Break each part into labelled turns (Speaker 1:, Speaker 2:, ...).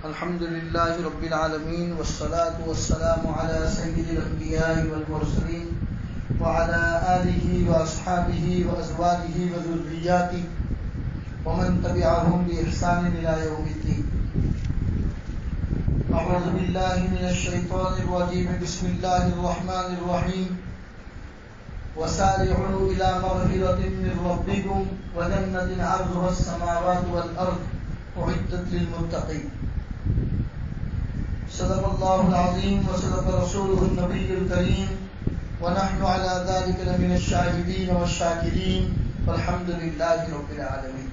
Speaker 1: الحمد لله رب العالمين والصلاة والسلام على سيد الأنبياء والمرسلين وعلى آله وأصحابه وأزواجه وذرياته ومن تبعهم بإحسان إلى يوم الدين. أعوذ بالله من الشيطان الرجيم. بسم الله الرحمن الرحيم. وسارعوا إلى مغفرة من ربكم وجنة عرضها السماوات والأرض أعدت للمتقين. صدق الله العظيم وصدق رسوله النبي الكريم ونحن على ذلك لمن الشاهدين والشاكرين والحمد لله رب العالمين.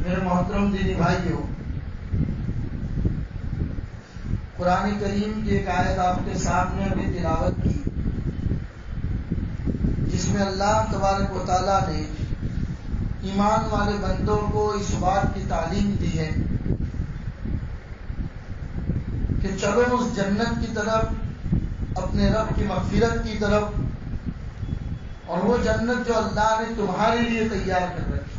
Speaker 1: میرے محترم دینی بھائیوں، قرآن کریم کی ایک آیت آپ کے سامنے ابھی تلاوت کی، جس میں اللہ تبارک و تعالیٰ نے ایمان والے بندوں کو اس بات کی تعلیم دی ہے کہ چلو اس جنت کی طرف، اپنے رب کی مغفرت کی طرف، اور وہ جنت جو اللہ نے تمہارے لیے تیار کر رکھی.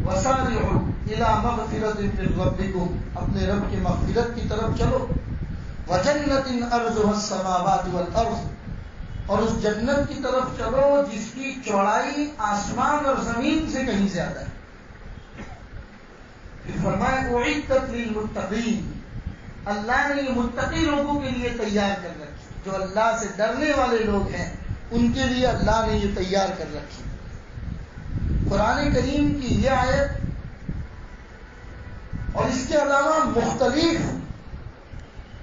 Speaker 1: وسارعوا الی مغفرۃ من ربکم، اپنے رب کی مغفرت کی طرف چلو. وجنۃ عرضها السماوات والارض، اور اس جنت کی طرف چلو جس کی چوڑائی آسمان اور زمین سے کہیں زیادہ ہے. پھر فرمایا اعدت للمتقین، اللہ نے یہ متقی لوگوں کے لیے تیار کر رکھی. جو اللہ سے ڈرنے والے لوگ ہیں ان کے لیے اللہ نے یہ تیار کر رکھی. قرآن کریم کی یہ آیت اور اس کے علاوہ مختلف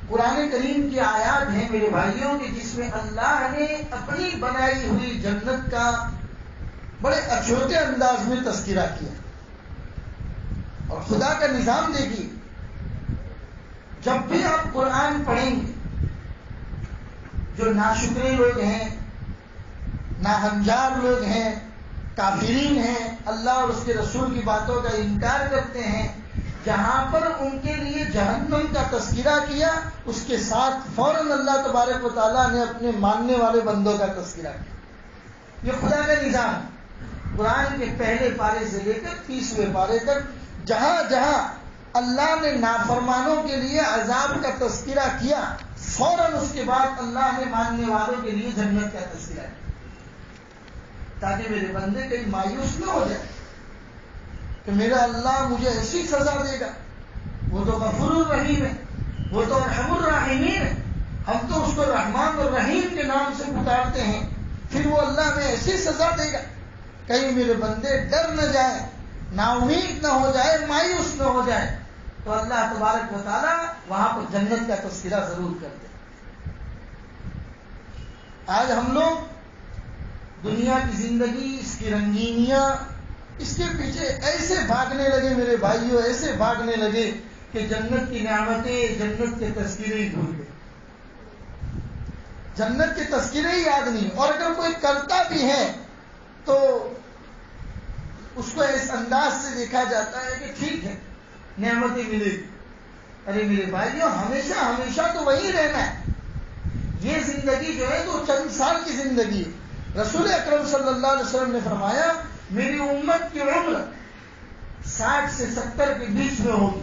Speaker 1: قرآن کریم کی آیات ہیں میرے بھائیوں کہ جس میں اللہ نے اپنی بنائی ہوئی جنت کا بڑے اچھوتے انداز میں تذکرہ کیا. اور خدا کا نظام دیکھیے، جب بھی آپ قرآن پڑھیں گے، جو ناشکرے لوگ ہیں، ناہنجار لوگ ہیں، کافرین ہیں، اللہ اور اس کے رسول کی باتوں کا انکار کرتے ہیں، جہاں پر ان کے لیے جہنم کا تذکرہ کیا، اس کے ساتھ فوراً اللہ تبارک و تعالیٰ نے اپنے ماننے والے بندوں کا تذکرہ کیا. یہ خدا کا نظام. قرآن کے پہلے پارے سے لے کر 30ویں پارے تک جہاں جہاں اللہ نے نافرمانوں کے لیے عذاب کا تذکرہ کیا، فوراً اس کے بعد اللہ نے ماننے والوں کے لیے جنت کا تذکرہ کیا، تاکہ میرے بندے کہیں مایوس نہ ہو جائے کہ میرا اللہ مجھے ایسی سزا دے گا. وہ تو غفور الرحیم ہے، وہ تو ارحم الراحمین ہے، ہم تو اس کو رحمان الرحیم کے نام سے پکارتے ہیں، پھر وہ اللہ میں ایسی سزا دے گا. کہیں میرے بندے ڈر نہ جائے، نا امید نہ ہو جائے، مایوس نہ ہو جائے، تو اللہ تبارک و تعالیٰ وہاں پر جنت کا تذکرہ ضرور کرتے. آج ہم لوگ دنیا کی زندگی، اس کی رنگینیاں، اس کے پیچھے ایسے بھاگنے لگے میرے بھائیوں، ایسے بھاگنے لگے کہ جنت کی نعمتیں، جنت کے تذکرے ہی بھول گئے، جنت کے تذکرے ہی یاد نہیں. اور اگر کوئی کرتا بھی ہے تو اس کو اس انداز سے دیکھا جاتا ہے کہ ٹھیک ہے نعمتیں ملے گی. ارے میرے بھائیوں، ہمیشہ ہمیشہ تو وہی رہنا ہے. یہ زندگی جو ہے تو چند سال کی زندگی ہے. رسول اکرم صلی اللہ علیہ وسلم نے فرمایا میری امت کی عمر 60 سے 70 کے بیچ میں ہوگی.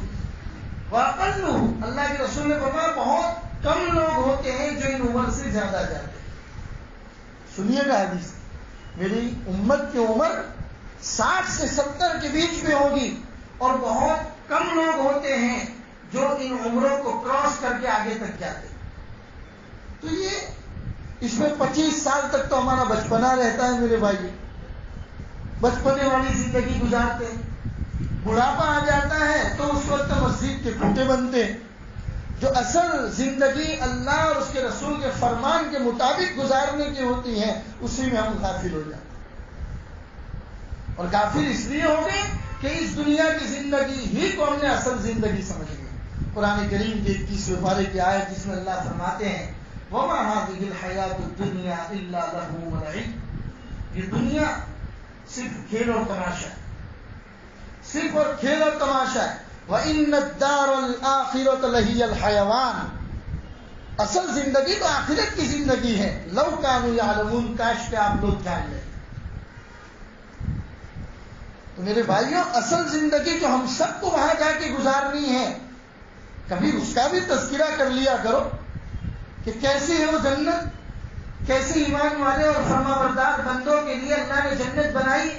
Speaker 1: واقعی اللہ کے رسول نے فرمایا بہت کم لوگ ہوتے ہیں جو ان عمر سے زیادہ جاتے ہیں. سنیے گا حدیث، میری امت کی عمر 60 سے 70 کے بیچ میں ہوگی اور بہت کم لوگ ہوتے ہیں جو ان عمروں کو کراس کر کے آگے تک جاتے ہیں. تو یہ اس میں 25 سال تک تو ہمارا بچپنا رہتا ہے میرے بھائی، بچپنے والی زندگی گزارتے ہیں. بڑھاپا آ جاتا ہے تو اس وقت مسجد کے کھوٹے بنتے ہیں. جو اصل زندگی اللہ اور اس کے رسول کے فرمان کے مطابق گزارنے کی ہوتی ہے، اسی میں ہم غافل ہو جاتے ہیں. اور غافل اس لیے ہو گئے کہ اس دنیا کی زندگی ہی کو ہم نے اصل زندگی سمجھ لی. قرآن کریم کے 21ویں پارے کی آیت جس میں اللہ فرماتے ہیں وَمَا هَٰذِهِ الْحَيَاةُ الدُّنْيَا إِلَّا لَهْوٌ وَلَعِبٌ، یہ دنیا صرف کھیل اور تماشا ہے، صرف اور کھیل اور تماشا ہے. وَإِنَّ الدَّارَ الْآخِرَةَ لَهِيَ الْحَيَوَانُ، اصل زندگی تو آخرت کی زندگی ہے. لَوْ كَانُوا يَعْلَمُونَ، کاش کہ آپ لوگ جان لیں. تو تو میرے بھائیوں اصل زندگی جو ہم سب کو وہاں جا کے گزارنی ہے، کبھی اس کا بھی تذکرہ کر لیا کرو کہ کیسی ہے وہ جنت، کیسی ایمان والے اور فرما بردار بندوں کے لیے اللہ نے جنت بنائی۔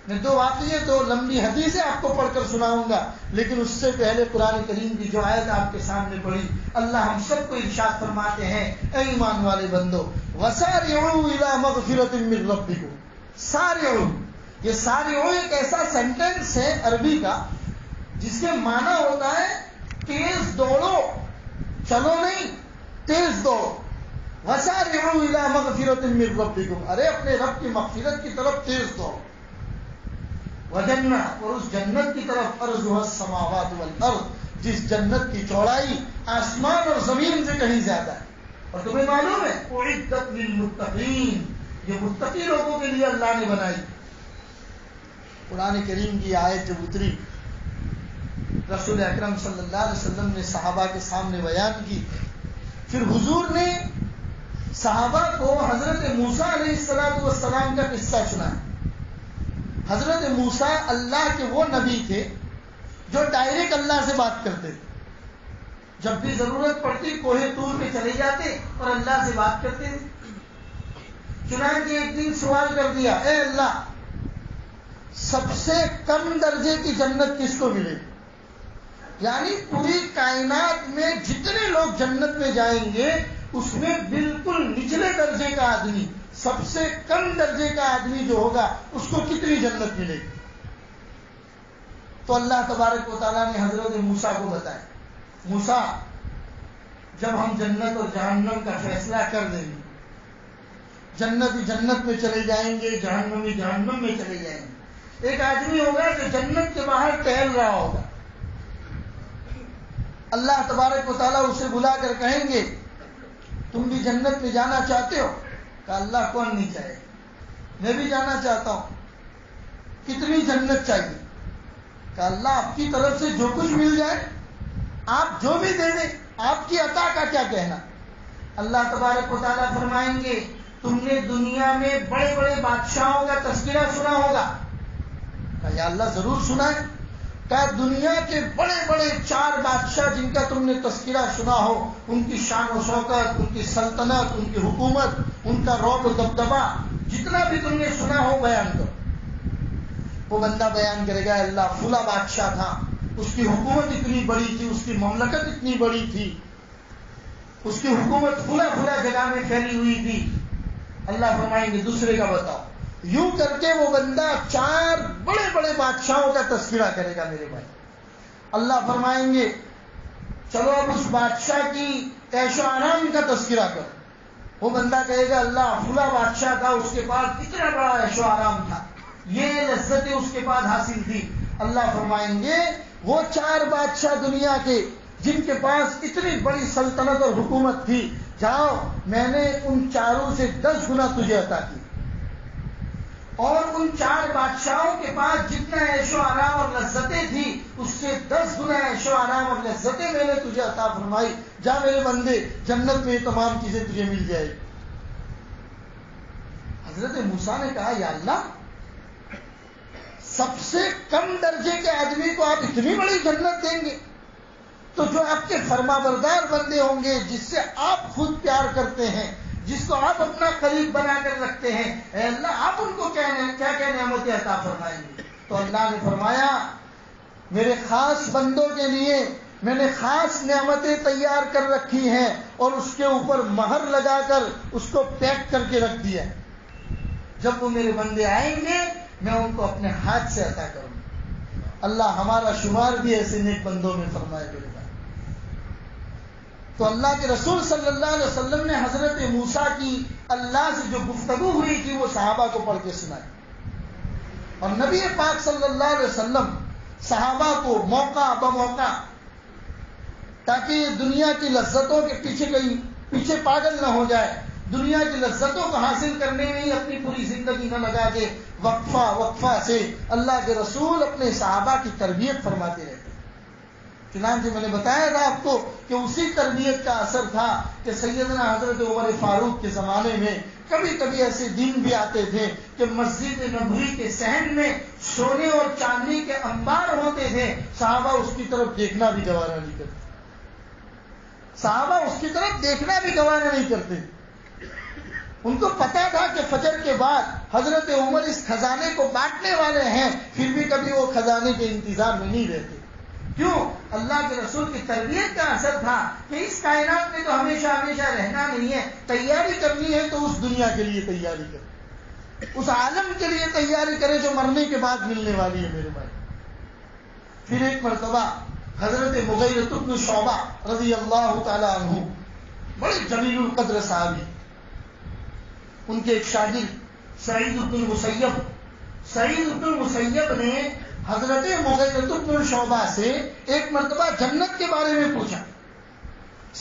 Speaker 1: میں دو واقعے، دو لمبی حدیثیں آپ کو پڑھ کر سناؤں گا، لیکن اس سے پہلے قرآن کریم کی جو آیت آپ کے سامنے پڑھی، اللہ ہم سب کو ارشاد فرماتے ہیں اے ایمان والے بندو، وَسَارِعُوا إِلَىٰ مَغْفِرَةٍ مِّن رَّبِّكُمْ۔ سارعوا، یہ سارعوا ایک ایسا سینٹنس ہے عربی کا جس کے معنی ہوتا ہے تیز دوڑو، چلو نہیں، تیز دوڑو۔ وَسَارِعُوا إِلَىٰ مَغْفِرَةٍ مِّن رَّبِّكُمْ، ارے اپنے رب کی مغفرت کی طرف تیز دوڑو۔ وجنہ، اور اس جنت کی طرف، ارضها السماوات والارض، جس جنت کی چوڑائی آسمان اور زمین سے کہیں زیادہ ہے، اور تمہیں معلوم ہے اعدت للمتقین، یہ متقی لوگوں کے لیے اللہ نے بنائی۔ قرآن کریم کی آیت جب اتری، رسول اکرم صلی اللہ علیہ وسلم نے صحابہ کے سامنے بیان کی، پھر حضور نے صحابہ کو حضرت موسیٰ علیہ السلام کا قصہ سنایا۔ حضرت موسیٰ اللہ کے وہ نبی تھے جو ڈائریکٹ اللہ سے بات کرتے تھے، جب بھی ضرورت پڑتی کوہ طور پہ چلے جاتے اور اللہ سے بات کرتے تھے۔ چنانچہ ایک دن سوال کر دیا، اے اللہ، سب سے کم درجے کی جنت کس کو ملے گی؟ یعنی پوری کائنات میں جتنے لوگ جنت میں جائیں گے اس میں بالکل نچلے درجے کا آدمی، سب سے کم درجے کا آدمی جو ہوگا اس کو کتنی جنت ملے گی؟ تو اللہ تبارک و تعالیٰ نے حضرت موسیٰ کو بتایا، موسیٰ، جب ہم جنت اور جہنم کا فیصلہ کر دیں گے، جنتی جنت میں چلے جائیں گے، جہنمی جہنم میں چلے جائیں گے، ایک آدمی ہوگا جو جنت کے باہر ٹہل رہا ہوگا، اللہ تبارک و تعالیٰ اسے بلا کر کہیں گے تم بھی جنت میں جانا چاہتے ہو؟ کہا اللہ کون نہیں چاہے، میں بھی جانا چاہتا ہوں، کتنی جنت چاہیے؟ کہا اللہ آپ کی طرف سے جو کچھ مل جائے، آپ جو بھی دے دیں، آپ کی عطا کا کیا کہنا۔ اللہ تبارک و تعالیٰ فرمائیں گے تم نے دنیا میں بڑے بڑے بادشاہوں کا تذکرہ سنا ہوگا؟ کہا یا اللہ ضرور سنا ہے۔ کہا دنیا کے بڑے بڑے 4 بادشاہ جن کا تم نے تذکرہ سنا ہو، ان کی شان و شوکت، ان کی سلطنت، ان کی حکومت، ان کا رعب و دبدبہ، جتنا بھی تم نے سنا ہو بیان کرو۔ وہ بندہ بیان کرے گا اللہ فلاں بادشاہ تھا، اس کی حکومت اتنی بڑی تھی، اس کی مملکت اتنی بڑی تھی، اس کی حکومت فلاں جگہ میں پھیلی ہوئی تھی۔ اللہ فرمائیں گے دوسرے کا بتاؤ۔ یوں کر کے وہ بندہ 4 بڑے بڑے بادشاہوں کا تذکرہ کرے گا میرے بھائی۔ اللہ فرمائیں گے چلو اب اس بادشاہ کی عیش و آرام کا تذکرہ کرو۔ وہ بندہ کہے گا اللہ فلاں بادشاہ تھا، اس کے پاس اتنا بڑا عیش و آرام تھا، یہ لذتیں اس کے پاس حاصل تھی۔ اللہ فرمائیں گے وہ 4 بادشاہ دنیا کے جن کے پاس اتنی بڑی سلطنت اور حکومت تھی، جاؤ میں نے ان 4 سے 10 گنا تجھے عطا کی، اور ان 4 بادشاہوں کے پاس جتنا عیش و آرام اور لذتیں تھی اس سے 10 گنا عیش و آرام اور لذتیں میں نے تجھے عطا فرمائی، جا میرے بندے جنت میں یہ تمام چیزیں تجھے مل جائے گی۔ حضرت موسیٰ نے کہا یا اللہ، سب سے کم درجے کے آدمی کو آپ اتنی بڑی جنت دیں گے، تو جو آپ کے فرما بردار بندے ہوں گے، جس سے آپ خود پیار کرتے ہیں، جس کو آپ اپنا قریب بنا کر رکھتے ہیں، اے اللہ آپ ان کو کیا کیا نعمتیں عطا فرمائیں گے؟ تو اللہ نے فرمایا میرے خاص بندوں کے لیے میں نے خاص نعمتیں تیار کر رکھی ہیں، اور اس کے اوپر مہر لگا کر اس کو پیک کر کے رکھ دیا۔ جب وہ میرے بندے آئیں گے میں ان کو اپنے ہاتھ سے عطا کروں گا۔ اللہ ہمارا شمار بھی ایسے نیک بندوں میں فرمائے میرے بھائی۔ تو اللہ کے رسول صلی اللہ علیہ وسلم نے حضرت موسیٰ کی اللہ سے جو گفتگو ہوئی تھی وہ صحابہ کو پڑھ کے سنائی، اور نبی پاک صلی اللہ علیہ وسلم صحابہ کو موقع بموقع، تاکہ یہ دنیا کی لذتوں کے پیچھے پاگل نہ ہو جائے، دنیا کی لذتوں کو حاصل کرنے میں ہی اپنی پوری زندگی نہ لگا دے، وقفہ سے اللہ کے رسول اپنے صحابہ کی تربیت فرماتے رہتے۔ چنانچہ میں نے بتایا تھا آپ کو کہ اسی تربیت کا اثر تھا کہ سیدنا حضرت عمر فاروق کے زمانے میں کبھی کبھی ایسے دن بھی آتے تھے کہ مسجد نبوی کے صحن میں سونے اور چاندی کے انبار ہوتے تھے، صحابہ اس کی طرف دیکھنا بھی گوارا نہیں کرتے، صحابہ اس کی طرف دیکھنا بھی گوارا نہیں کرتے۔ ان کو پتا تھا کہ فجر کے بعد حضرت عمر اس خزانے کو بانٹنے والے ہیں، پھر بھی کبھی وہ خزانے کے انتظار میں نہیں رہتے۔ کیوں؟ اللہ کے رسول کی تربیت کا اثر تھا کہ اس کائنات میں تو ہمیشہ ہمیشہ رہنا نہیں ہے، تیاری کرنی ہے تو اس دنیا کے لیے تیاری کریں، اس عالم کے لیے تیاری کریں جو مرنے کے بعد ملنے والی ہے میرے بھائی۔ پھر ایک مرتبہ حضرت مغیرۃ بن شعبہ رضی اللہ تعالی عنہ، بڑے جلیل القدر صحابی، ان کے ایک شاگرد سعید بن المسیب نے حضرت مغیرۃ بن شعبہ سے ایک مرتبہ جنت کے بارے میں پوچھا۔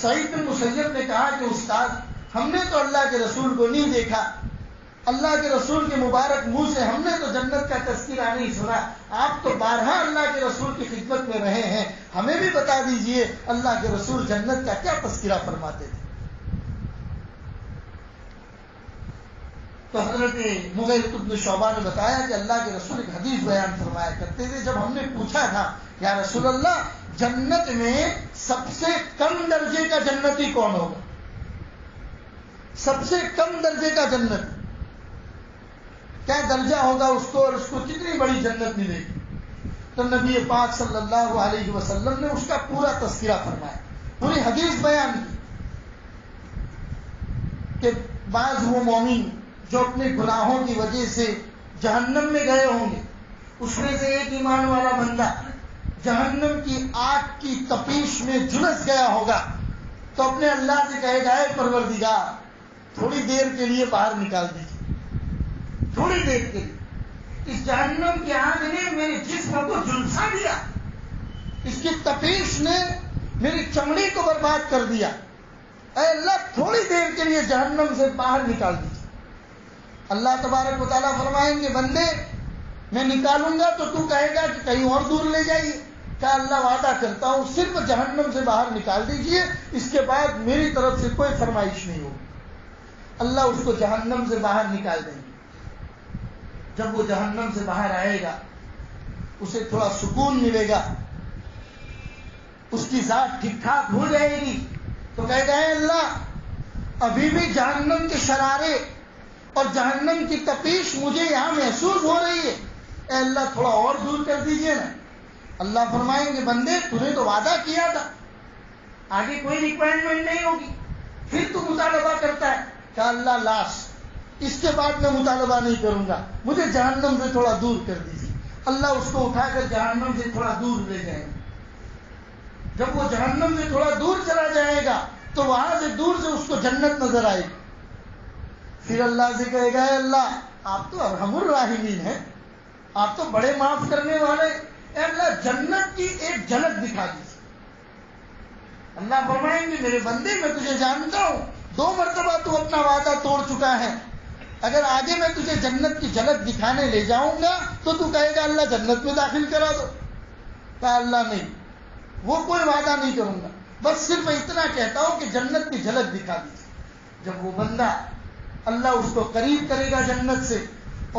Speaker 1: سعید بن مسیب نے کہا کہ استاد، ہم نے تو اللہ کے رسول کو نہیں دیکھا، اللہ کے رسول کے مبارک منہ سے ہم نے تو جنت کا تذکرہ نہیں سنا، آپ تو بارہا اللہ کے رسول کی خدمت میں رہے ہیں، ہمیں بھی بتا دیجئے اللہ کے رسول جنت کا کیا تذکرہ فرماتے تھے۔ تو حضرت مغیرۃ بن شعبہ نے بتایا کہ اللہ کے رسول ایک حدیث بیان فرمایا کرتے تھے، جب ہم نے پوچھا تھا یا رسول اللہ جنت میں سب سے کم درجے کا جنتی کون ہوگا، سب سے کم درجے کا جنت کیا درجہ ہوگا اس کو، اور اس کو کتنی بڑی جنت ملے گی، تو نبی پاک صلی اللہ علیہ وسلم نے اس کا پورا تذکرہ فرمایا، پوری حدیث بیان کی کہ بعض وہ مومن جو اپنے گناہوں کی وجہ سے جہنم میں گئے ہوں گے، اس میں سے ایک ایمان والا بندہ جہنم کی آگ کی تپیش میں جھلس گیا ہوگا تو اپنے اللہ سے کہے گا، اے پروردگار تھوڑی دیر کے لیے باہر نکال دیجیے، تھوڑی دیر کے لیے، اس جہنم کی آگ نے میرے جسم کو جھلسا دیا، اس کی تپیش نے میری چمڑی کو برباد کر دیا، اے اللہ تھوڑی دیر کے لیے جہنم سے باہر نکال دیجیے۔ اللہ تبارک و تعالیٰ فرمائیں گے، بندے میں نکالوں گا تو تو کہے گا کہ کہیں اور دور لے جائیے، کیا اللہ وعدہ کرتا ہوں صرف جہنم سے باہر نکال دیجئے، اس کے بعد میری طرف سے کوئی فرمائش نہیں ہوگی۔ اللہ اس کو جہنم سے باہر نکال دیں گے۔ جب وہ جہنم سے باہر آئے گا اسے تھوڑا سکون ملے گا، اس کی ذات ٹھیک ٹھاک ہو جائے گی، تو کہے گا، اے اللہ ابھی بھی جہنم کے شرارے اور جہنم کی تپیش مجھے یہاں محسوس ہو رہی ہے، اے اللہ تھوڑا اور دور کر دیجئے نا۔ اللہ فرمائیں گے، بندے تو نے تو وعدہ کیا تھا، آگے کوئی ریکوائرمنٹ نہیں ہوگی، پھر تو مطالبہ کرتا ہے کہ اللہ لاسٹ، اس کے بعد میں مطالبہ نہیں کروں گا، مجھے جہنم سے تھوڑا دور کر دیجیے۔ اللہ اس کو اٹھا کر جہنم سے تھوڑا دور لے جائیں گے۔ جب وہ جہنم سے تھوڑا دور چلا جائے گا تو وہاں سے دور سے اس کو جنت نظر آئے گی، پھر اللہ سے کہے گا، اے اللہ آپ تو ارحم الراحمین ہیں، آپ تو بڑے معاف کرنے والے، اے اللہ جنت کی ایک جھلک دکھا دیجیے۔ اللہ فرمائیں گے، میرے بندے میں تجھے جانتا ہوں، 2 مرتبہ تو اپنا وعدہ توڑ چکا ہے، اگر آگے میں تجھے جنت کی جھلک دکھانے لے جاؤں گا تو تو کہے گا اللہ جنت میں داخل کرا دو۔ کہا اللہ نہیں، وہ کوئی وعدہ نہیں کروں گا، بس صرف اتنا کہتا ہوں کہ جنت کی جھلک دکھا دیجیے۔ جب وہ بندہ اللہ اس کو قریب کرے گا جنت سے،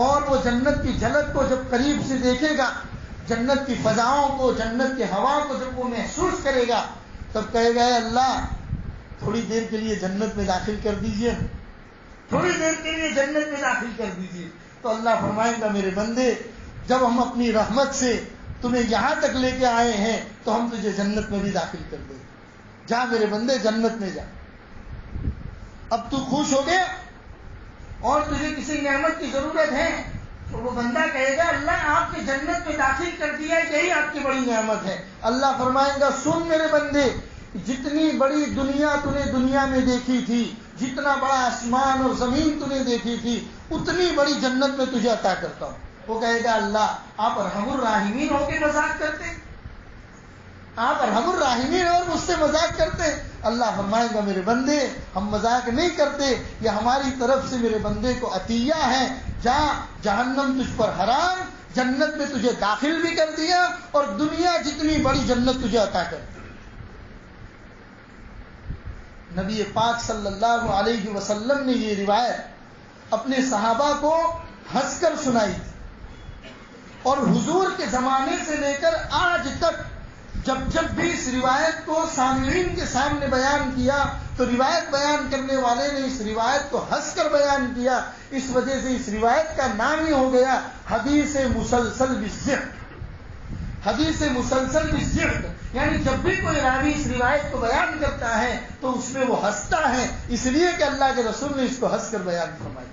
Speaker 1: اور وہ جنت کی جھلک کو جب قریب سے دیکھے گا، جنت کی فضاؤں کو، جنت کی ہوا کو جب وہ محسوس کرے گا، تب کہے گا، اے اللہ تھوڑی دیر کے لیے جنت میں داخل کر دیجئے، تھوڑی دیر کے لیے جنت میں داخل کر دیجئے۔ تو اللہ فرمائے گا، میرے بندے جب ہم اپنی رحمت سے تمہیں یہاں تک لے کے آئے ہیں تو ہم تجھے جنت میں بھی داخل کر دیں گے، جا میرے بندے جنت میں جا۔ اب تو خوش ہو گیا اور تجھے کسی نعمت کی ضرورت ہے تو وہ بندہ کہے گا، اللہ آپ کے جنت میں داخل کر دیا، یہی آپ کی بڑی نعمت ہے۔ اللہ فرمائے گا، سن میرے بندے، جتنی بڑی دنیا تو نے دنیا میں دیکھی تھی، جتنا بڑا آسمان اور زمین تو نے دیکھی تھی، اتنی بڑی جنت میں تجھے عطا کرتا ہوں۔ وہ کہے گا، اللہ آپ ارحم الراحمین ہو کے مذاق کرتے، آپ ارحم الراحمین اور مجھ سے مذاق کرتے۔ اللہ فرمائے گا، میرے بندے ہم مذاق نہیں کرتے، یہ ہماری طرف سے میرے بندے کو عطیہ ہے، جا جہنم تجھ پر حرام، جنت میں تجھے داخل بھی کر دیا اور دنیا جتنی بڑی جنت تجھے عطا کر دی۔ نبی پاک صلی اللہ علیہ وسلم نے یہ روایت اپنے صحابہ کو ہنس کر سنائی تھی. اور حضور کے زمانے سے لے کر آج تک جب بھی اس روایت کو سامعین کے سامنے بیان کیا تو روایت بیان کرنے والے نے اس روایت کو ہنس کر بیان کیا. اس وجہ سے اس روایت کا نام ہی ہو گیا حدیث مسلسل بالضحک. حدیث مسلسل بالضحک یعنی جب بھی کوئی راوی اس روایت کو بیان کرتا ہے تو اس میں وہ ہنستا ہے، اس لیے کہ اللہ کے رسول نے اس کو ہنس کر بیان فرمایا.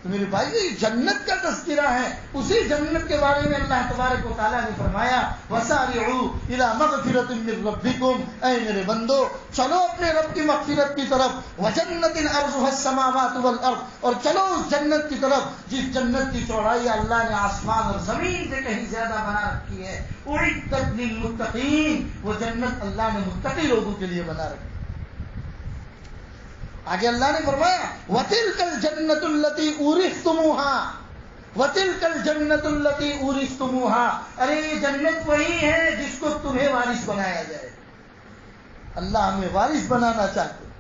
Speaker 1: تو میرے بھائی یہ جنت کا تذکرہ ہے. اسی جنت کے بارے میں اللہ تبارک و تعالیٰ نے فرمایا وَسَارِعُوا إِلَىٰ مَغْفِرَةٍ مِّن رَّبِّكُمْ، اے میرے بندو چلو اپنے رب کی مغفرت کی طرف. وَجَنَّةٍ عَرْضُهَا السَّمَاوَاتُ وَالْأَرْضُ، اور چلو اس جنت کی طرف جس جنت کی چوڑائی اللہ نے آسمان اور زمین سے کہیں زیادہ بنا رکھی ہے. اُعِدَّتْ لِلْمُتَّقِينَ، وہ جنت اللہ نے متقی لوگوں کے لیے بنا رکھی. آگے اللہ نے فرمایا وَتِلْكَ الْجَنَّةُ الَّتِي أُورِثْتُمُوهَا، وَتِلْكَ الْجَنَّةُ الَّتِي أُورِثْتُمُوهَا، ارے یہ جنت وہی ہے جس کو تمہیں وارث بنایا جائے. اللہ ہمیں وارث بنانا چاہتے ہیں.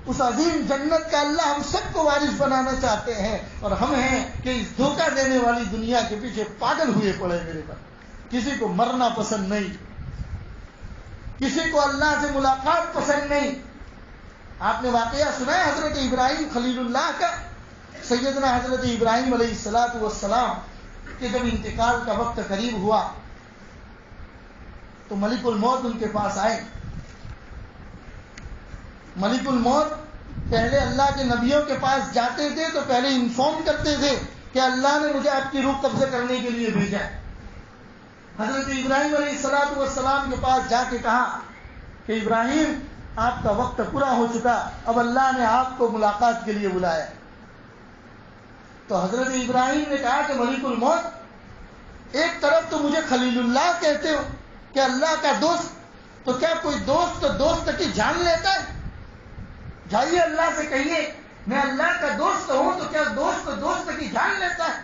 Speaker 1: اس عظیم جنت کا اللہ ہم سب کو وارث بنانا چاہتے ہیں، اور ہم ہیں کہ اس دھوکہ دینے والی دنیا کے پیچھے پاگل ہوئے پڑے. میرے پاس کسی کو مرنا پسند نہیں، کسی کو اللہ سے ملاقات پسند نہیں. آپ نے واقعہ سنا ہے حضرت ابراہیم خلیل اللہ کا. سیدنا حضرت ابراہیم علیہ السلام کہ جب انتقال کا وقت قریب ہوا تو ملک الموت ان کے پاس آئے. ملک الموت پہلے اللہ کے نبیوں کے پاس جاتے تھے تو پہلے انفارم کرتے تھے کہ اللہ نے مجھے آپ کی روح قبضہ کرنے کے لیے بھیجا ہے. حضرت ابراہیم علیہ السلام کے پاس جا کے کہا کہ ابراہیم آپ کا وقت پورا ہو چکا، اب اللہ نے آپ کو ملاقات کے لیے بلایا. تو حضرت ابراہیم نے کہا کہ ملک الموت ایک طرف تو مجھے خلیل اللہ کہتے ہو کہ اللہ کا دوست، تو کیا کوئی دوست کی جان لیتا ہے؟ جائیے اللہ سے کہیے میں اللہ کا دوست ہوں، تو کیا دوست کی جان لیتا ہے؟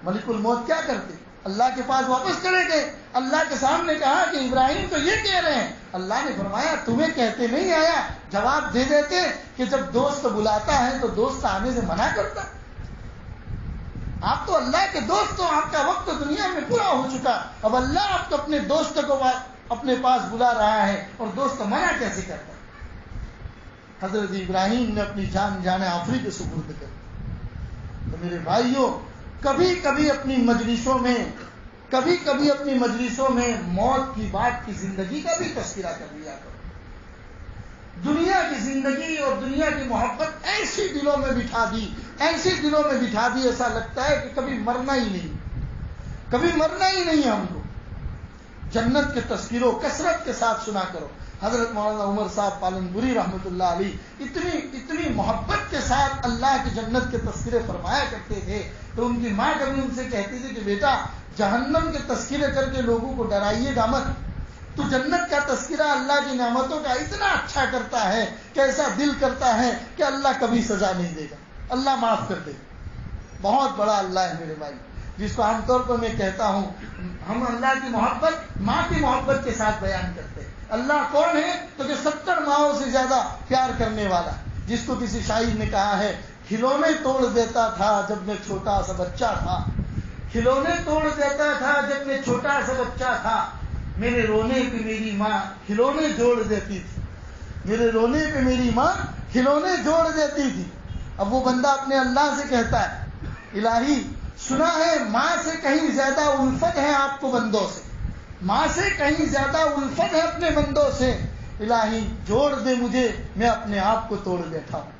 Speaker 1: ملک الموت کیا کرتے؟ اللہ کے پاس واپس چلے گئے. اللہ کے سامنے کہا کہ ابراہیم تو یہ کہہ رہے ہیں. اللہ نے فرمایا تمہیں کہتے نہیں آیا؟ جواب دے دیتے کہ جب دوست بلاتا ہے تو دوست آنے سے منع کرتا. آپ تو اللہ کے دوست ہو، آپ کا وقت دنیا میں پورا ہو چکا، اب اللہ آپ کو اپنے دوست کو اپنے پاس بلا رہا ہے اور دوست منع کیسے کرتا؟ حضرت ابراہیم نے اپنی جان آفری کے سپرد کر. تو میرے بھائیوں کبھی کبھی اپنی مجلسوں میں موت کی بات کی زندگی کا بھی تذکرہ کر لیا کرو. دنیا کی زندگی اور دنیا کی محبت ایسی دلوں میں بٹھا دی ایسا لگتا ہے کہ کبھی مرنا ہی نہیں ہم کو. جنت کے تذکروں کثرت کے ساتھ سنا کرو. حضرت مولانا عمر صاحب پالنپوری رحمۃ اللہ علیہ اتنی محبت کے ساتھ اللہ کی جنت کے تذکرے فرمایا کرتے تھے. تو ان کی ماں کبھی ان سے کہتی تھی کہ بیٹا جہنم کے تذکرے کر کے لوگوں کو ڈرائیے گا مت، تو جنت کا تذکرہ اللہ کی نعمتوں کا اتنا اچھا کرتا ہے کہ ایسا دل کرتا ہے کہ اللہ کبھی سزا نہیں دے گا، اللہ معاف کر دے گا. بہت بڑا اللہ ہے میرے بھائی، جس کو عام طور پر میں کہتا ہوں ہم اللہ کی محبت ماں کی محبت کے ساتھ بیان کرتے ہیں. اللہ کون ہے؟ تو کہ 70 ماؤں سے زیادہ پیار کرنے والا، جس کو کسی شاعر نے کہا ہے کھلونے توڑ دیتا تھا جب میں چھوٹا سا بچہ تھا، کھلونے توڑ دیتا تھا جب میں چھوٹا سا بچہ تھا، میرے رونے پہ میری ماں کھلونے جوڑ دیتی تھی، میرے رونے پہ میری ماں کھلونے جوڑ دیتی تھی. اب وہ بندہ اپنے اللہ سے کہتا ہے الہی سنا ہے ماں سے کہیں زیادہ الفت ہے آپ کو بندوں سے، ماں سے کہیں زیادہ الفت ہے اپنے بندوں سے، الہی جوڑ دے مجھے، میں اپنے آپ کو توڑ بیٹھا ہوں.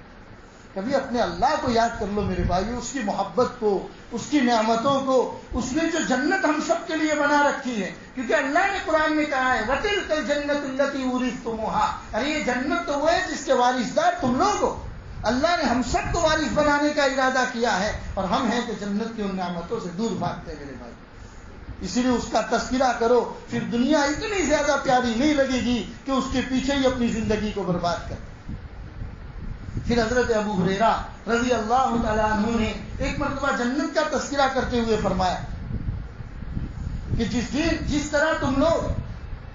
Speaker 1: کبھی اپنے اللہ کو یاد کر لو میرے بھائی، اس کی محبت کو، اس کی نعمتوں کو، اس نے جو جنت ہم سب کے لیے بنا رکھی ہے. کیونکہ اللہ نے قرآن میں کہا ہے وَتِلْكَ الْجَنَّةُ الَّتِي أُورِثْتُمُوهَا، ارے یہ جنت تو وہ ہے جس کے وارثدار تم لوگ ہو. اللہ نے ہم سب کو وارث بنانے کا ارادہ کیا ہے، اور ہم ہیں کہ جنت کی ان نعمتوں سے دور بھاگتے ہیں میرے بھائی. اسی لیے اس کا تذکرہ کرو، پھر دنیا اتنی زیادہ پیاری نہیں لگے گی کہ اس کے پیچھے ہی اپنی زندگی کو برباد کر. پھر حضرت ابو ہریرہ رضی اللہ تعالیٰ عنہ نے ایک مرتبہ جنت کا تذکرہ کرتے ہوئے فرمایا کہ جس طرح تم لوگ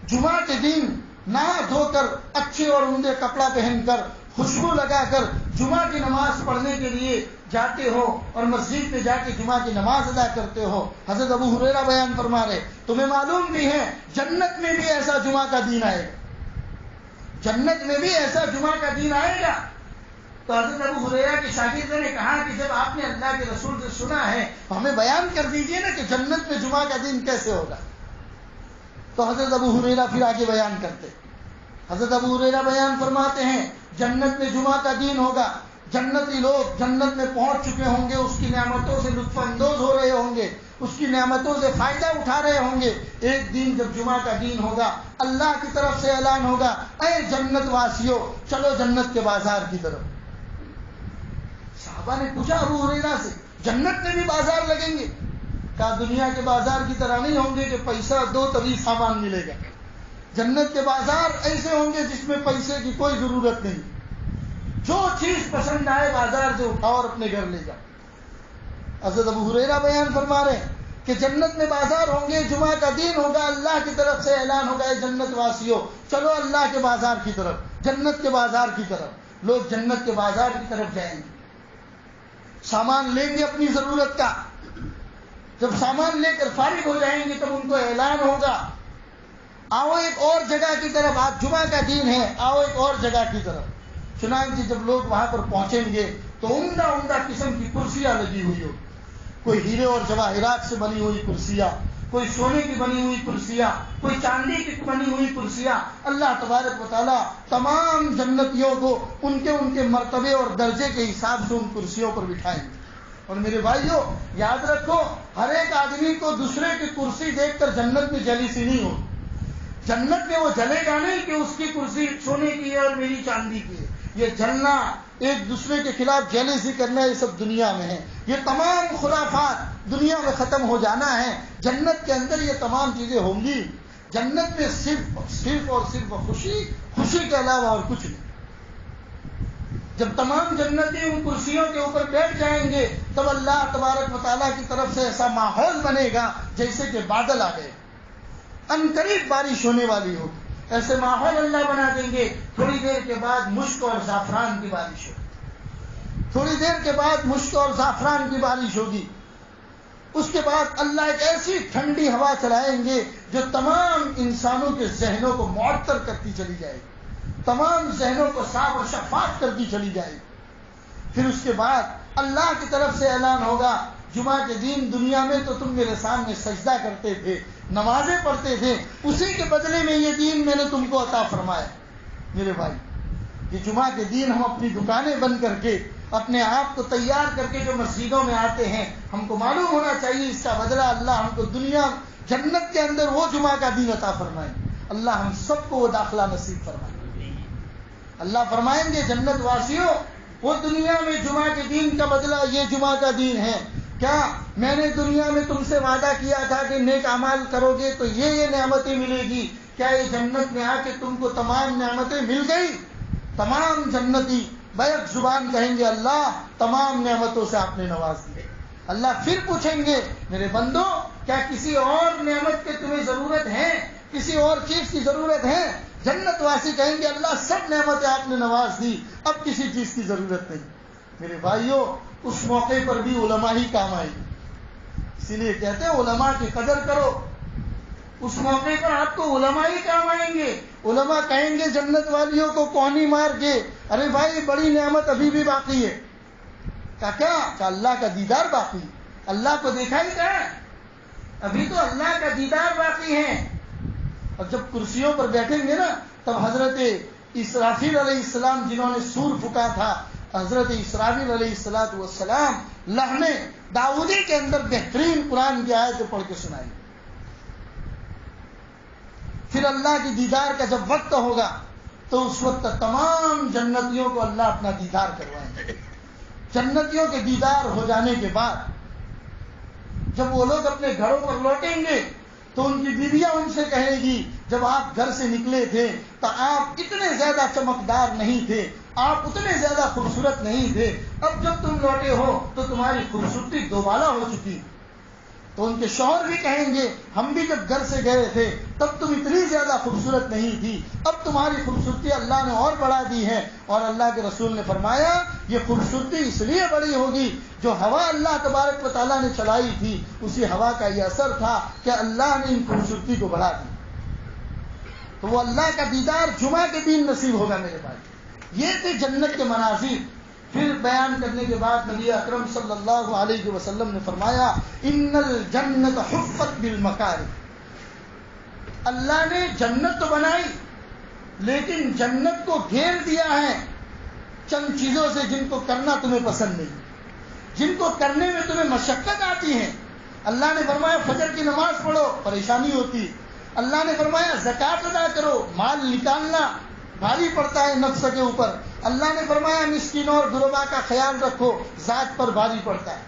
Speaker 1: جمعہ کے دن نہا دھو کر اچھے اور عمدے کپڑا پہن کر خوشبو لگا کر جمعہ کی نماز پڑھنے کے لیے جاتے ہو اور مسجد میں جا کے جمعہ کی نماز ادا کرتے ہو. حضرت ابو ہریرہ بیان فرما رہے تمہیں معلوم بھی ہے جنت میں بھی ایسا جمعہ کا دن آئے گا, جنت میں بھی ایسا جمعہ کا دن آئے گا. تو حضرت ابو ہریرہ کے شاگردوں نے کہا کہ جب آپ نے اللہ کے رسول سے سنا ہے تو ہمیں بیان کر دیجئے نا کہ جنت میں جمعہ کا دن کیسے ہوگا. تو حضرت ابو ہریرہ پھر آگے بیان کرتے. حضرت ابو ہریرہ بیان فرماتے ہیں جنت میں جمعہ کا دن ہوگا, جنتی لوگ جنت میں پہنچ چکے ہوں گے, اس کی نعمتوں سے لطف اندوز ہو رہے ہوں گے, اس کی نعمتوں سے فائدہ اٹھا رہے ہوں گے. ایک دن جب جمعہ کا دن ہوگا اللہ کی طرف سے اعلان ہوگا اے جنت واسیو چلو جنت کے بازار کی طرف. صحابہ نے پوچھا ابو ہریرہ سے جنت میں بھی بازار لگیں گے؟ کہا دنیا کے بازار کی طرح نہیں ہوں گے کہ پیسہ دو تبھی سامان ملے گا. جنت کے بازار ایسے ہوں گے جس میں پیسے کی کوئی ضرورت نہیں, جو چیز پسند آئے بازار سے اٹھاؤ اور اپنے گھر لے جاؤ. حضرت ابو ہریرہ بیان فرما رہے ہیں کہ جنت میں بازار ہوں گے, جمعہ کا دن ہوگا, اللہ کی طرف سے اعلان ہوگا اے جنت واسیو چلو اللہ کے بازار کی طرف, جنت کے بازار کی طرف. لوگ جنت کے بازار کی طرف جائیں گے, سامان لیں گے اپنی ضرورت کا. جب سامان لے کر فارغ ہو جائیں گے تب ان کو اعلان ہوگا آؤ ایک اور جگہ کی طرف, آج جمعہ کا دن ہے, آؤ ایک اور جگہ کی طرف. چنانچہ جب لوگ وہاں پر پہنچیں گے تو عمدہ عمدہ قسم کی کرسیاں لگی ہوئی ہو, کوئی ہیرے اور جواہرات سے بنی ہوئی کرسیاں, کوئی سونے کی بنی ہوئی کرسیاں, کوئی چاندی کی بنی ہوئی کرسیاں. اللہ تبارک و تعالیٰ تمام جنتیوں کو ان کے مرتبے اور درجے کے حساب سے ان کرسیوں پر بٹھائیں گے. اور میرے بھائیوں یاد رکھو ہر ایک آدمی کو دوسرے کی کرسی دیکھ کر جنت میں جلیسی نہیں ہو. جنت میں وہ جلے گا نہیں کہ اس کی کرسی سونے کی ہے اور میری چاندی کی ہے. یہ جلنا, ایک دوسرے کے خلاف جیلیسی کرنا, یہ سب دنیا میں ہے. یہ تمام خرافات دنیا میں ختم ہو جانا ہے. جنت کے اندر یہ تمام چیزیں ہوں گی. جنت میں صرف اور صرف خوشی کے علاوہ اور کچھ نہیں. جب تمام جنتی ان کرسیوں کے اوپر بیٹھ جائیں گے تب اللہ تبارک و تعالیٰ کی طرف سے ایسا ماحول بنے گا جیسے کہ بادل آ گئے, عنقریب بارش ہونے والی ہوگی. ایسے ماحول اللہ بنا دیں گے. تھوڑی دیر کے بعد مشک اور زعفران کی بارش ہوگی, تھوڑی دیر کے بعد مشک اور زعفران کی بارش ہوگی. اس کے بعد اللہ ایک ایسی ٹھنڈی ہوا چلائیں گے جو تمام انسانوں کے ذہنوں کو معطر کرتی چلی جائے گی, تمام ذہنوں کو صاف اور شفاف کرتی چلی جائے گی. پھر اس کے بعد اللہ کی طرف سے اعلان ہوگا جمعہ کے دن دنیا میں تو تم میرے سامنے سجدہ کرتے تھے, نمازیں پڑھتے تھے, اسی کے بدلے میں یہ دین میں نے تم کو عطا فرمایا. میرے بھائی یہ جمعہ کے دن ہم اپنی دکانیں بند کر کے اپنے آپ کو تیار کر کے جو مسجدوں میں آتے ہیں, ہم کو معلوم ہونا چاہیے اس کا بدلہ اللہ ہم کو دنیا جنت کے اندر وہ جمعہ کا دن عطا فرمائے. اللہ ہم سب کو وہ داخلہ نصیب فرمائے. اللہ فرمائیں گے جنت واسیوں وہ دنیا میں جمعہ کے دن کا بدلہ یہ جمعہ کا دن ہے. کیا میں نے دنیا میں تم سے وعدہ کیا تھا کہ نیک اعمال کرو گے تو یہ نعمتیں ملے گی, کیا یہ جنت میں آ کے تم کو تمام نعمتیں مل گئی؟ تمام جنتی بیک زبان کہیں گے اللہ تمام نعمتوں سے آپ نے نواز دیے. اللہ پھر پوچھیں گے میرے بندو کیا کسی اور نعمت کی تمہیں ضرورت ہے, کسی اور چیز کی ضرورت ہے؟ جنت واسی کہیں گے اللہ سب نعمتیں آپ نے نواز دی, اب کسی چیز کی ضرورت نہیں. میرے بھائیوں اس موقع پر بھی علماء ہی کام آئے گی, اسی لیے کہتے ہیں علماء کی قدر کرو. اس موقع پر آپ کو علماء ہی کام آئیں گے. علماء کہیں گے جنت والیوں کو کونی مار کے ارے بھائی بڑی نعمت ابھی بھی باقی ہے. کیا اللہ کا دیدار باقی, اللہ کو دیکھا ہی کہاں, ابھی تو اللہ کا دیدار باقی ہے. اور جب کرسیوں پر بیٹھیں گے نا تب حضرت اسرافیل علیہ السلام جنہوں نے سور پھونکا تھا, حضرت اسرافیل علیہ السلام لحن داؤدی کے اندر بہترین قرآن کی آیتیں پڑھ کے سنائیں. پھر اللہ کی دیدار کا جب وقت ہوگا تو اس وقت تمام جنتیوں کو اللہ اپنا دیدار کروائیں گے. جنتیوں کے دیدار ہو جانے کے بعد جب وہ لوگ اپنے گھروں پر لوٹیں گے تو ان کی بیویاں ان سے کہے گی جب آپ گھر سے نکلے تھے تو آپ اتنے زیادہ چمکدار نہیں تھے, آپ اتنے زیادہ خوبصورت نہیں تھے, اب جب تم لوٹے ہو تو تمہاری خوبصورتی دوبالا ہو چکی. تو ان کے شوہر بھی کہیں گے ہم بھی جب گھر سے گئے تھے تب تم اتنی زیادہ خوبصورت نہیں تھی, اب تمہاری خوبصورتی اللہ نے اور بڑھا دی ہے. اور اللہ کے رسول نے فرمایا یہ خوبصورتی اس لیے بڑی ہوگی جو ہوا اللہ تبارک و تعالیٰ نے چلائی تھی، اسی ہوا کا یہ اثر تھا کہ اللہ نے ان خوبصورتی کو بڑھا دی. تو وہ اللہ کا دیدار جمعہ کے دن نصیب ہوگا میرے بھائی. یہ تھے جنت کے مناظر. پھر بیان کرنے کے بعد نبی اکرم صلی اللہ علیہ وسلم نے فرمایا ان الجنت حفت بالمکارم. اللہ نے جنت تو بنائی لیکن جنت کو گھیر دیا ہے چند چیزوں سے جن کو کرنا تمہیں پسند نہیں، جن کو کرنے میں تمہیں مشقت آتی ہے. اللہ نے فرمایا فجر کی نماز پڑھو، پریشانی ہوتی. اللہ نے فرمایا زکوٰۃ ادا کرو، مال نکالنا بھاری پڑتا ہے نفس کے اوپر. اللہ نے فرمایا مسکینوں اور غربا کا خیال رکھو، ذات پر بھاری پڑتا ہے.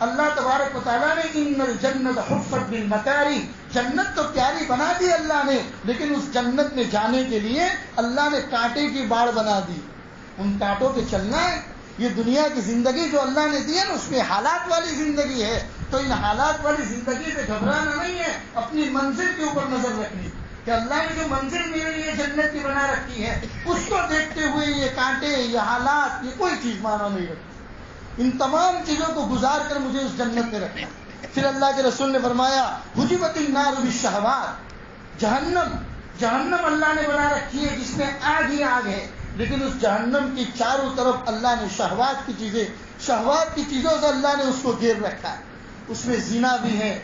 Speaker 1: اللہ تبارک و تعالیٰ نے ان الجنت حفت بالمکارم، جنت تو پیاری بنا دی اللہ نے، لیکن اس جنت میں جانے کے لیے اللہ نے کانٹے کی باڑ بنا دی. ان کانٹوں پہ چلنا ہے. یہ دنیا کی زندگی جو اللہ نے دی ہے نا، اس میں حالات والی زندگی ہے. تو ان حالات والی زندگی سے گھبرانا نہیں ہے، اپنی منزل کے اوپر نظر رکھنی کہ اللہ نے جو منزل میرے لیے جنت کی بنا رکھی ہے اس کو دیکھتے ہوئے یہ کانٹے، یہ حالات، یہ کوئی چیز مانا نہیں رکھتی. ان تمام چیزوں کو گزار کر مجھے اس جنت میں رکھنا. پھر اللہ کے رسول نے فرمایا حجبت النار بالشہوات. جہنم اللہ نے بنا رکھی ہے جس میں آگ ہی آگ ہے، لیکن اس جہنم کی چاروں طرف اللہ نے شہوات کی چیزوں سے اللہ نے اس کو گھیر رکھا ہے. اس میں زنا بھی ہے،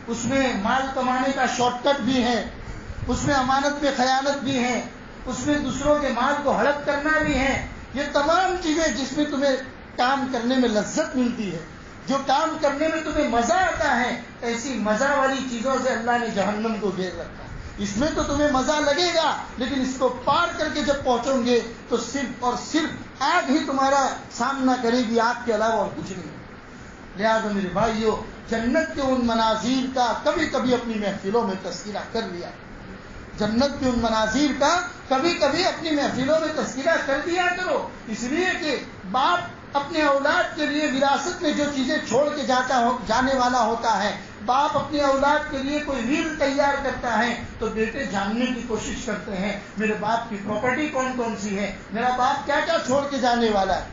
Speaker 1: اس میں مال کمانے کا شارٹ کٹ بھی ہے، اس میں امانت میں خیانت بھی ہے، اس میں دوسروں کے مال کو ہڑپ کرنا بھی ہے. یہ تمام چیزیں جس میں تمہیں کام کرنے میں لذت ملتی ہے، جو کام کرنے میں تمہیں مزہ آتا ہے، ایسی مزہ والی چیزوں سے اللہ نے جہنم کو گھیر رکھا. اس میں تو تمہیں مزہ لگے گا، لیکن اس کو پار کر کے جب پہنچو گے تو صرف اور صرف آگ ہی تمہارا سامنا کرے گی، آگ کے علاوہ اور کچھ نہیں. لہٰذا میرے بھائیو، جنت کے ان مناظر کا کبھی کبھی اپنی محفلوں میں تذکرہ کر لیا. جنت کے ان مناظر کا کبھی کبھی اپنی محفلوں میں تذکرہ کر دیا کرو. اس لیے کہ باپ اپنے اولاد کے لیے وراثت میں جو چیزیں چھوڑ کے جانے والا ہوتا ہے، باپ اپنے اولاد کے لیے کوئی ریل تیار کرتا ہے تو بیٹے جاننے کی کوشش کرتے ہیں میرے باپ کی پراپرٹی کون کون سی ہے، میرا باپ کیا کیا چھوڑ کے جانے والا ہے.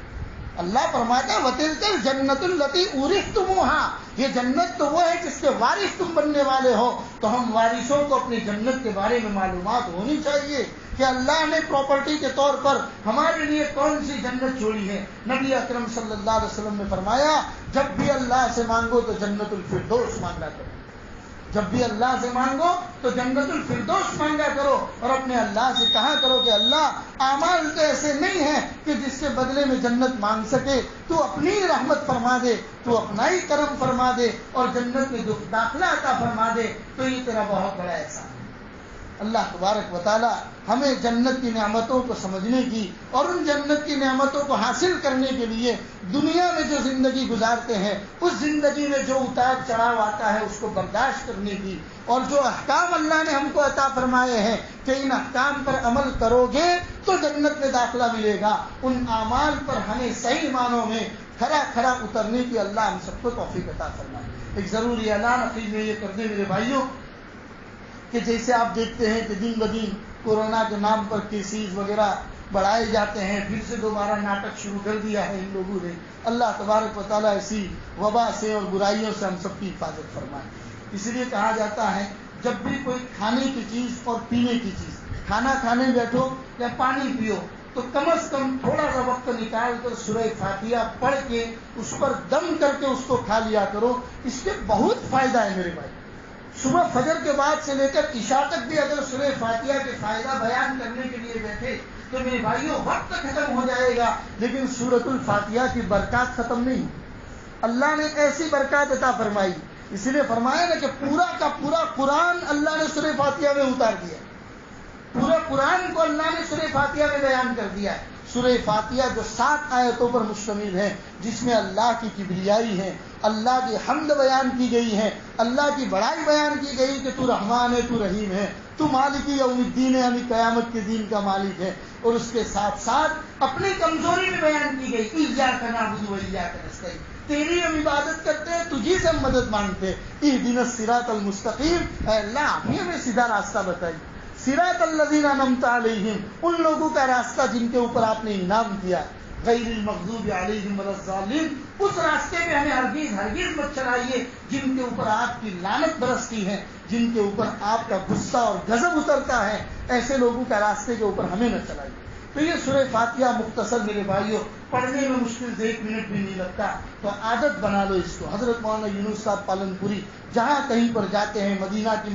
Speaker 1: اللہ فرماتا ہے وَتِلْكَ الْجَنَّةُ الَّتِي أُورِثْتُمُوهَا. یہ جنت تو وہ ہے جس کے وارث تم بننے والے ہو. تو ہم وارثوں کو اپنی جنت کے بارے میں معلومات ہونی چاہیے کہ اللہ نے پراپرٹی کے طور پر ہمارے لیے کون سی جنت چھوڑی ہے. نبی اکرم صلی اللہ علیہ وسلم نے فرمایا جب بھی اللہ سے مانگو تو جنت الفردوس مانگا کرو. جب بھی اللہ سے مانگو تو جنت الفردوس مانگا کرو، اور اپنے اللہ سے کہا کرو کہ اللہ اعمال تو ایسے نہیں ہیں کہ جس کے بدلے میں جنت مانگ سکے، تو اپنی رحمت فرما دے، تو اپنا ہی کرم فرما دے اور جنت میں داخلہ عطا فرما دے، تو یہ تیرا بہت بڑا احسان ہے. اللہ تبارک و تعالی ہمیں جنت کی نعمتوں کو سمجھنے کی اور ان جنت کی نعمتوں کو حاصل کرنے کے لیے دنیا میں جو زندگی گزارتے ہیں اس زندگی میں جو اتار چڑھاؤ آتا ہے اس کو برداشت کرنے کی، اور جو احکام اللہ نے ہم کو عطا فرمائے ہیں کہ ان احکام پر عمل کرو گے تو جنت میں داخلہ ملے گا، ان اعمال پر ہمیں صحیح معنوں میں کھرا کھرا اترنے کی اللہ ہم سب کو توفیق عطا فرمائے. ایک ضروری اعلان اخیر میں یہ کر دیں میرے بھائیوں کہ جیسے آپ دیکھتے ہیں کہ دن بدن کورونا کے نام پر کیسز وغیرہ بڑھائے جاتے ہیں، پھر سے دوبارہ ناٹک شروع کر دیا ہے ان لوگوں نے. اللہ تبارک و تعالیٰ ایسی وبا سے اور برائیوں سے ہم سب کی حفاظت فرمائے. اس لیے کہا جاتا ہے جب بھی کوئی کھانے کی چیز اور پینے کی چیز، کھانا کھانے بیٹھو یا پانی پیو تو کم از کم تھوڑا سا وقت نکال کر سورہ فاتحہ پڑھ کے اس پر دم کر کے اس کو کھا لیا کرو. اس سے بہت فائدہ ہے میرے بھائی. صبح فجر کے بعد سے لے کر عشاء تک بھی اگر سورہ فاتحہ کے فائدہ بیان کرنے کے لیے بیٹھے تو میرے بھائیوں وقت ختم ہو جائے گا، لیکن سورۃ الفاتحہ کی برکات ختم نہیں. اللہ نے ایسی برکات عطا فرمائی، اس لیے فرمایا نا کہ پورا کا پورا قرآن اللہ نے سورہ فاتحہ میں اتار دیا. پورا قرآن کو اللہ نے سورہ فاتحہ میں بیان کر دیا ہے. سورہ فاتحہ جو 7 آیتوں پر مشتمل ہے، جس میں اللہ کی کبریائی ہے، اللہ کی حمد بیان کی گئی ہے، اللہ کی بڑائی بیان کی گئی کہ تو رحمان ہے، تو رحیم ہے، تو مالک یوم الدین ہے، یعنی قیامت کے دین کا مالک ہے. اور اس کے ساتھ ساتھ اپنی کمزوری میں بیان کی گئی ایاک نعبد و ایاک نستعین، تیری ہم عبادت کرتے ہیں، تجھی سے ہم مدد مانگتے ہیں. اہدنا الصراط المستقیم، اے اللہ ہمیں سیدھا راستہ بتائی. صراط الذین انعمت علیہم، ان لوگوں کا راستہ جن کے اوپر آپ نے انعام کیا. غیر المغضوب علیہم ولا الضالین، اس راستے پہ ہمیں ہرگز مت چلائیے جن کے اوپر آپ کی لعنت برستی ہے، جن کے اوپر آپ کا غصہ اور غضب اترتا ہے، ایسے لوگوں کا راستے کے اوپر ہمیں نہ چلائیے۔ تو یہ سورہ فاتحہ مختصر میرے بھائیوں، پڑھنے میں مشکل سے 1 منٹ بھی نہیں لگتا، تو عادت بنا لو اس کو۔ حضرت مولانا یونس صاحب پالن پوری جہاں کہیں پر جاتے ہیں، مدینہ کی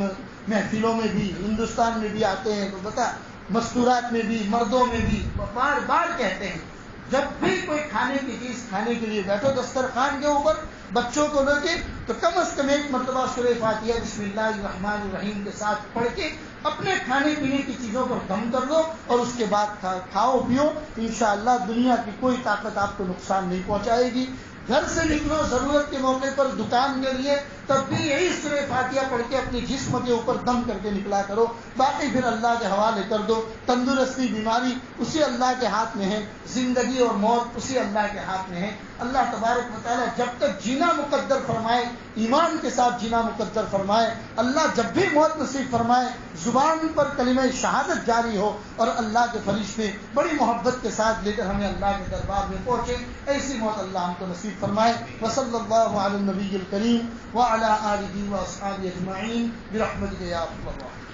Speaker 1: محفلوں میں بھی، ہندوستان میں بھی آتے ہیں، تو بتا مستورات میں بھی، مردوں میں بھی بار بار کہتے ہیں، جب بھی کوئی کھانے کی چیز کھانے کے لیے بیٹھو دسترخوان کے اوپر بچوں کو لے کے، تو کم از کم 1 مرتبہ سورہ فاتحہ بسم اللہ الرحمن الرحیم کے ساتھ پڑھ کے اپنے کھانے پینے کی چیزوں پر دم کر دو، اور اس کے بعد کھاؤ پیو، انشاءاللہ دنیا کی کوئی طاقت آپ کو نقصان نہیں پہنچائے گی۔ گھر سے نکلو ضرورت کے موقع پر دکان کے لیے، تب بھی یہی سورہ فاتحہ پڑھ کے اپنے جسم کے اوپر دم کر کے نکلا کرو، باقی پھر اللہ کے حوالے کر دو۔ تندرستی بیماری اسی اللہ کے ہاتھ میں ہے، زندگی اور موت اسی اللہ کے ہاتھ میں ہے۔ اللہ تبارک و تعالیٰ جب تک جینا مقدر فرمائے، ایمان کے ساتھ جینا مقدر فرمائے، اللہ جب بھی موت نصیب فرمائے، زبان پر کلمہ شہادت جاری ہو اور اللہ کے فرشتے بڑی محبت کے ساتھ لے کر ہمیں اللہ کے دربار میں پہنچے، ایسی موت اللہ ہم کو نصیب فرمائے۔ وصلی اللہ علی النبی الکریم وعلی آلہ واصحابہ اجمعین برحمتک یا ارحم الراحمین۔